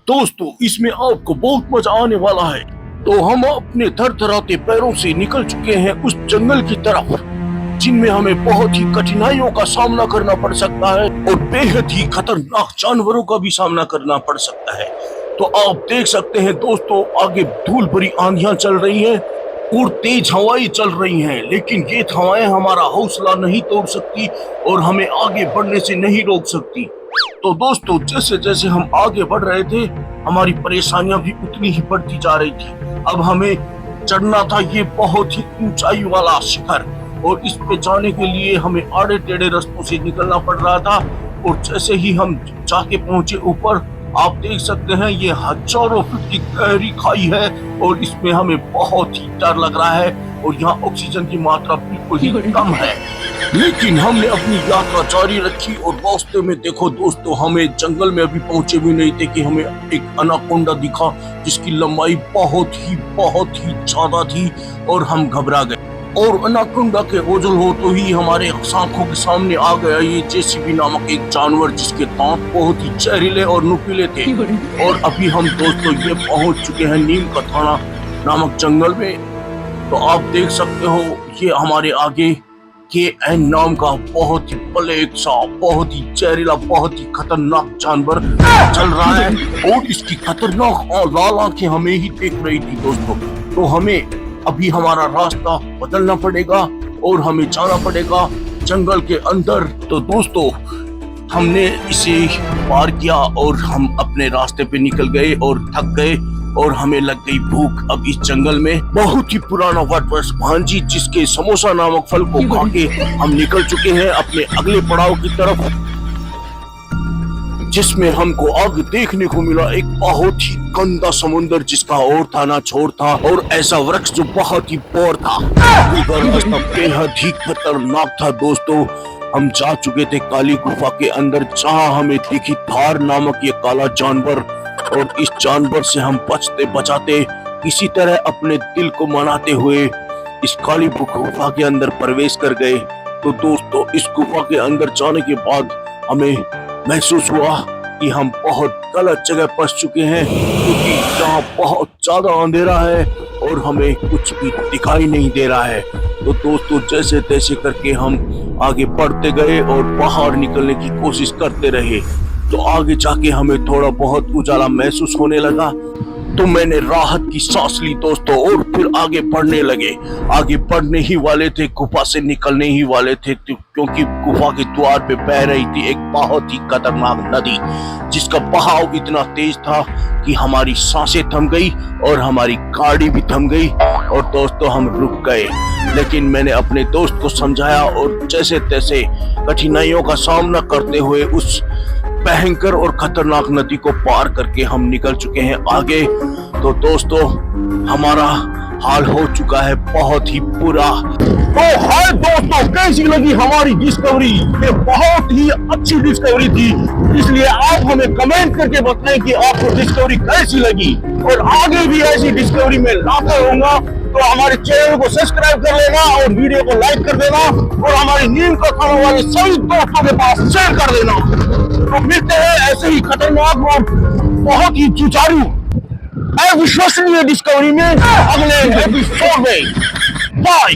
दोस्तों इसमें आपको बहुत मजा आने वाला है। तो हम अपने थरथराते पैरों से निकल चुके हैं उस जंगल की तरफ, जिनमें हमें बहुत ही कठिनाइयों का सामना करना पड़ सकता है और बेहद ही खतरनाक जानवरों का भी सामना करना पड़ सकता है। तो आप देख सकते हैं दोस्तों, आगे धूल भरी आंधियां चल रही हैं और तेज हवाएं चल रही हैं, लेकिन ये हवाएं हमारा हौसला नहीं तोड़ सकती और हमें आगे बढ़ने से नहीं रोक सकती। तो दोस्तों जैसे जैसे हम आगे बढ़ रहे थे, हमारी परेशानियां भी उतनी ही बढ़ती जा रही थी। अब हमें चढ़ना था ये बहुत ही ऊंचाई वाला शिखर, और इस पे जाने के लिए हमें आड़े टेढ़े रास्तों से निकलना पड़ रहा था। और जैसे ही हम जाके पहुंचे ऊपर, आप देख सकते हैं ये हजारों फीट की गहरी खाई है और इसमें हमें बहुत ही डर लग रहा है और यहाँ ऑक्सीजन की मात्रा बिल्कुल ही कम है। लेकिन हमने अपनी यात्रा जारी रखी और रास्ते में देखो दोस्तों, हमें जंगल में अभी पहुंचे भी नहीं थे कि हमें एक अनाकोंडा दिखा जिसकी लंबाई बहुत ही ज्यादा थी और हम घबरा गए। और अनाकोंडा के ओझल होते ही हमारे आंखों के सामने आ गया ये जेसीबी नामक एक जानवर, जिसके दांत बहुत ही जहरीले और नुकीले थे। और अभी हम दोस्तों ये पहुंच चुके हैं नीम का थाना नामक जंगल में। तो आप देख सकते हो ये हमारे आगे KN नाम का बहुत ही बलेक सा, बहुत ही जहरीला, बहुत ही खतरनाक जानवर चल रहा है और इसकी खतरनाक और लाल आंखें हमें ही देख रही थी दोस्तों। तो हमें अभी हमारा रास्ता बदलना पड़ेगा और हमें जाना पड़ेगा जंगल के अंदर। तो दोस्तों हमने इसे पार किया और हम अपने रास्ते पे निकल गए और थक गए और हमें लग गई भूख। अब इस जंगल में बहुत ही पुराना वटवृक्ष भांजी, जिसके समोसा नामक फल को खा के हम निकल चुके हैं अपने अगले पड़ाव की तरफ, जिसमें हमको आगे देखने को मिला एक बहुत ही गंदा समुंदर, जिसका और था ना छोर था, और ऐसा वृक्ष जो बहुत ही बोर था। रास्ता बेहद ही खतरनाक था दोस्तों। हम जा चुके थे काली गुफा के अंदर, जहां हमें दिखी थार नामक ये काला जानवर, और इस जानवर से हम बचते बचाते किसी तरह अपने दिल को मनाते हुए इस काली गुफा के अंदर प्रवेश कर गए। तो दोस्तों इस गुफा के अंदर जाने के बाद हमें महसूस हुआ कि हम बहुत गलत जगह फंस चुके हैं, क्योंकि यहाँ बहुत ज्यादा अंधेरा है और हमें कुछ भी दिखाई नहीं दे रहा है। तो दोस्तों जैसे तैसे करके हम आगे बढ़ते गए और बाहर निकलने की कोशिश करते रहे। तो आगे जाके हमें थोड़ा बहुत उजाला महसूस होने लगा, तो मैंने राहत की सांस ली दोस्तों और फिर आगे बढ़ने लगे। आगे बढ़ने ही वाले थे, गुफा से निकलने ही वाले थे, क्योंकि गुफा के द्वार पे बह रही थी एक बहुत ही खतरनाक नदी, जिसका बहाव इतना तेज था कि हमारी सांसें थम गई और हमारी गाड़ी भी थम गई और दोस्तों हम रुक गए। लेकिन मैंने अपने दोस्त को समझाया और जैसे तैसे कठिनाइयों का सामना करते हुए उस भयंकर और खतरनाक नदी को पार करके हम निकल चुके हैं आगे। तो दोस्तों हमारा हाल हो चुका है बहुत ही बुरा। तो हाय दोस्तों, कैसी लगी हमारी डिस्कवरी? ये बहुत ही अच्छी डिस्कवरी थी, इसलिए आप हमें कमेंट करके बताएं कि आपको डिस्कवरी कैसी लगी। और आगे भी ऐसी डिस्कवरी में लाता रहूंगा, तो हमारे चैनल को सब्सक्राइब कर लेना और वीडियो को लाइक कर देना और हमारी नीम का खाने वाले सभी दोस्तों के पास शेयर कर देना। तो मिलते हैं ऐसे ही खतरनाक और बहुत ही जुझारू अविश्वसनीय डिस्कवरी में अगले एपिसोड में। बाय।